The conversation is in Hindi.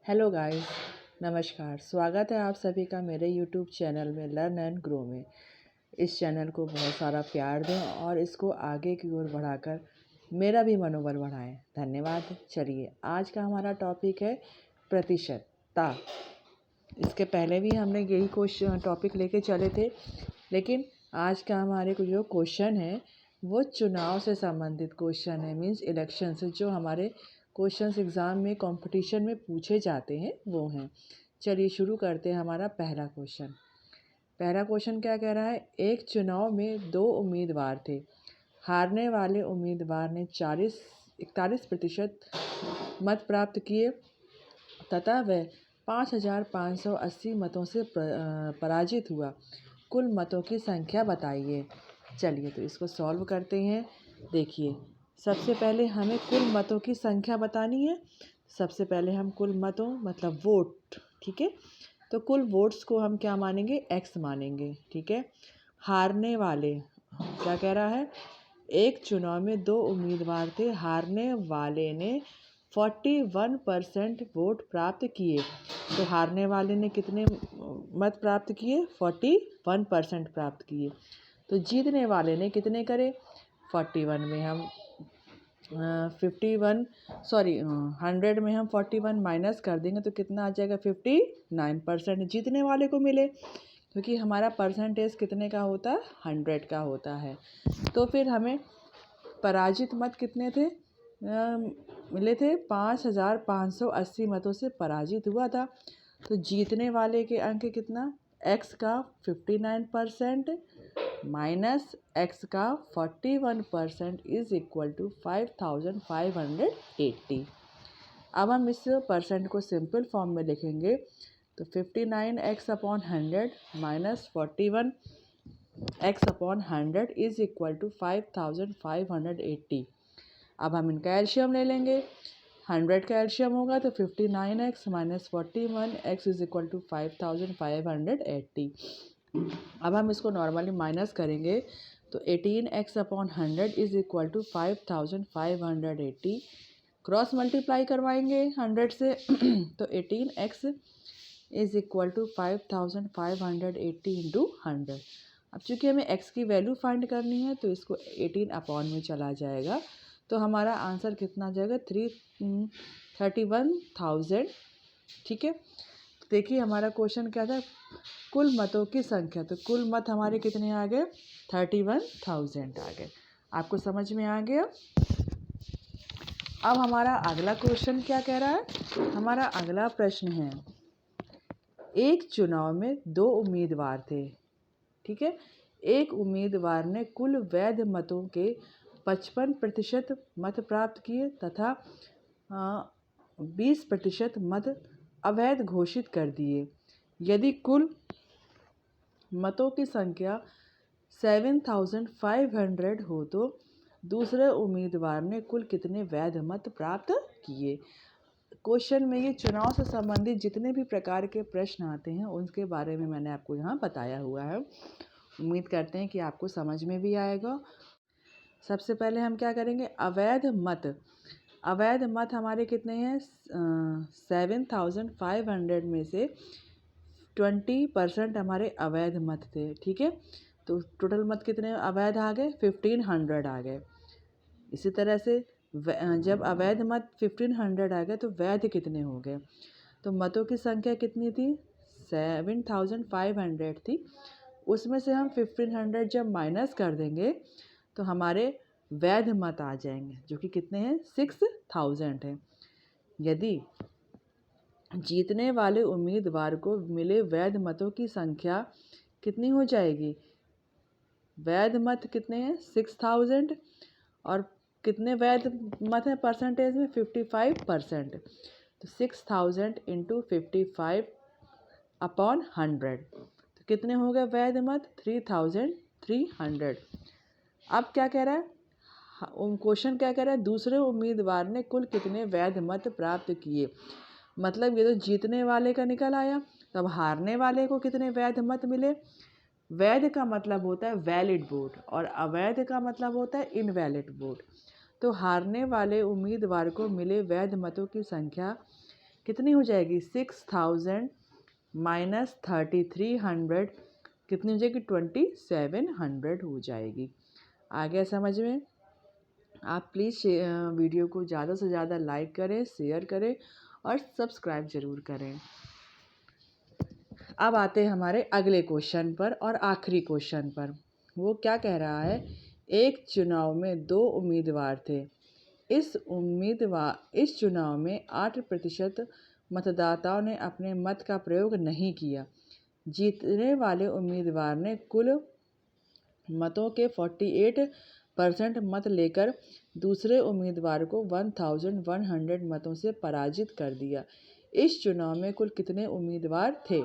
हेलो गाइस, नमस्कार। स्वागत है आप सभी का मेरे यूट्यूब चैनल में लर्न एंड ग्रो में। इस चैनल को बहुत सारा प्यार दें और इसको आगे की ओर बढ़ाकर मेरा भी मनोबल बढ़ाएं। धन्यवाद। चलिए, आज का हमारा टॉपिक है प्रतिशतता। इसके पहले भी हमने यही क्वेश्चन टॉपिक लेके चले थे, लेकिन आज का हमारे को जो क्वेश्चन है वो चुनाव से संबंधित क्वेश्चन है। मीन्स इलेक्शन से जो हमारे क्वेश्चंस एग्ज़ाम में कंपटीशन में पूछे जाते हैं वो हैं। चलिए शुरू करते हैं। हमारा पहला क्वेश्चन क्या कह रहा है? एक चुनाव में 2 उम्मीदवार थे। हारने वाले उम्मीदवार ने 41% मत प्राप्त किए तथा वह 5,580 मतों से पराजित हुआ। कुल मतों की संख्या बताइए। चलिए तो इसको सॉल्व करते हैं। देखिए, सबसे पहले हमें कुल मतों की संख्या बतानी है। सबसे पहले हम कुल मतों मतलब वोट, ठीक है, तो कुल वोट्स को हम क्या मानेंगे? एक्स मानेंगे, ठीक है। हारने वाले क्या कह रहा है? एक चुनाव में 2 उम्मीदवार थे। हारने वाले ने 41% वोट प्राप्त किए। तो हारने वाले ने कितने मत प्राप्त किए? 41% प्राप्त किए। तो जीतने वाले ने कितने करे? 41 में हम 100 में हम 41 माइनस कर देंगे तो कितना आ जाएगा? 59% जीतने वाले को मिले, क्योंकि हमारा परसेंटेज कितने का होता है? 100 का होता है। तो फिर हमें पराजित मत कितने थे? मिले थे 5,580 मतों से पराजित हुआ था। तो जीतने वाले के अंक कितना? एक्स का 59% माइनस एक्स का 41% इज इक्वल टू 5,580। अब हम इस परसेंट को सिंपल फॉर्म में लिखेंगे तो 59x upon 100 minus 41x upon 100 is equal to 5,580। अब हम इनका एलसीएम ले लेंगे। 100 का एलसीएम होगा तो 59x minus 41x is equal to 5,580। अब हम इसको नॉर्मली माइनस करेंगे तो 18x upon 100 is equal to 5,580। Cross multiply करवाएंगे 100 से तो 18x is equal to 5,580 into 100। अब चूँकि हमें x की वैल्यू फाइंड करनी है तो इसको 18 अपॉन में चला जाएगा, तो हमारा आंसर कितना जाएगा? 31,000। ठीक है। देखिए हमारा क्वेश्चन क्या था? कुल मतों की संख्या। तो कुल मत हमारे कितने आ गए? 31,000 आ गए। आपको समझ में आ गया? अब हमारा अगला क्वेश्चन क्या कह रहा है? हमारा अगला प्रश्न है, एक चुनाव में 2 उम्मीदवार थे, ठीक है। एक उम्मीदवार ने कुल वैध मतों के 55% मत प्राप्त किए तथा 20% मत अवैध घोषित कर दिए। यदि कुल मतों की संख्या 7,500 हो तो दूसरे उम्मीदवार ने कुल कितने वैध मत प्राप्त किए? क्वेश्चन में ये चुनाव से संबंधित जितने भी प्रकार के प्रश्न आते हैं उनके बारे में मैंने आपको यहाँ बताया हुआ है। उम्मीद करते हैं कि आपको समझ में भी आएगा। सबसे पहले हम क्या करेंगे? अवैध मत। अवैध मत हमारे कितने हैं? 7,500 में से 20% हमारे अवैध मत थे, ठीक है। तो टोटल मत कितने अवैध आ गए? 1,500 आ गए। इसी तरह से जब अवैध मत 1,500 आ गए तो वैध कितने हो गए? तो मतों की संख्या कितनी थी? 7,500 थी। उसमें से हम 1,500 जब माइनस कर देंगे तो हमारे वैध मत आ जाएंगे, जो कि कितने हैं? 6,000 हैं। यदि जीतने वाले उम्मीदवार को मिले वैध मतों की संख्या कितनी हो जाएगी? वैध मत कितने हैं? 6,000। और कितने वैध मत हैं परसेंटेज में? 55%। तो 6,000 इंटू 55 अपॉन 100 तो कितने हो गए वैध मत? 3,300। अब क्या कह रहा है? क्वेश्चन क्या कह रहा है? दूसरे उम्मीदवार ने कुल कितने वैध मत प्राप्त किए। मतलब ये तो जीतने वाले का निकल आया, तब हारने वाले को कितने वैध मत मिले? वैध का मतलब होता है वैलिड वोट और अवैध का मतलब होता है इनवैलिड वोट। तो हारने वाले उम्मीदवार को मिले वैध मतों की संख्या कितनी हो जाएगी 6000 माइनस 3300 कितनी हो जाएगी 2700 हो जाएगी। आ गया समझ में? आप प्लीज़ वीडियो को ज़्यादा से ज़्यादा लाइक करें, शेयर करें और सब्सक्राइब ज़रूर करें। अब आते हैं हमारे अगले क्वेश्चन पर और आखिरी क्वेश्चन पर। वो क्या कह रहा है, एक चुनाव में 2 उम्मीदवार थे। इस चुनाव में 8% मतदाताओं ने अपने मत का प्रयोग नहीं किया। जीतने वाले उम्मीदवार ने कुल मतों के 48% मत लेकर दूसरे उम्मीदवार को 1100 मतों से पराजित कर दिया। इस चुनाव में कुल कितने उम्मीदवार थे?